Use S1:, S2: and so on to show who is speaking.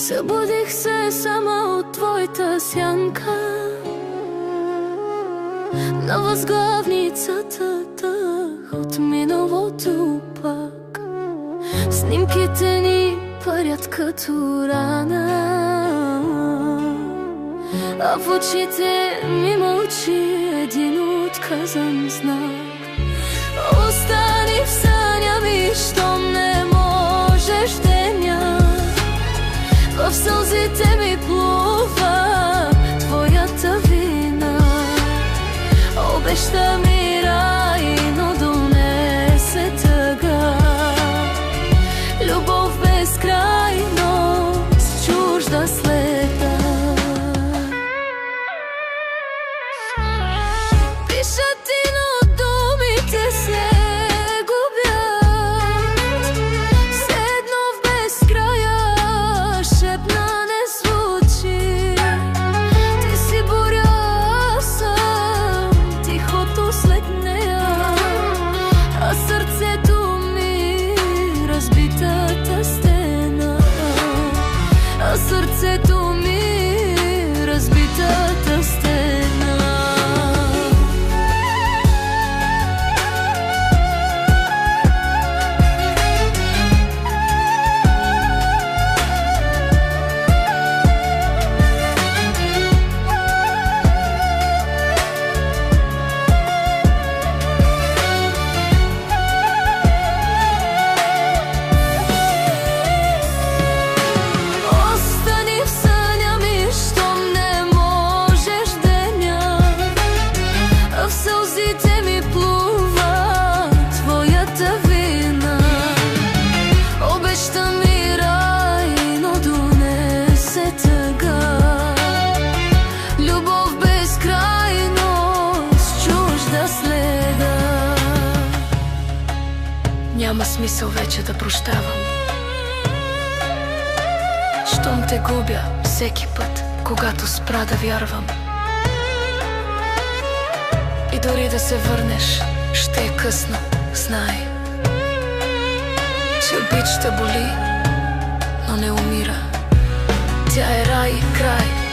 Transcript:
S1: Събудих се само от твоята сянка на възглавницата от миналото пак. Снимките ни парят като рана, а в очите ми мълчи един отказан знак. Остани в съня ми, щом не можеш деня. В сълзите ми плува твоята вина. Обеща ми рай, но донесе тъга. Любов безкрайно с чужда следа. Пишат ти, но думите се губят. Все едно в безкрая шепна не звучи. Ти си буря, съм тихото след нея, а сърцето ми разбитата стена. А сърцето ми разбитата стена. Няма смисъл вече да прощавам, щом те губя всеки път, когато спра да вярвам. И дори да се върнеш, ще е късно, знай, че обичта боли, но не умира. Тя е рай и край.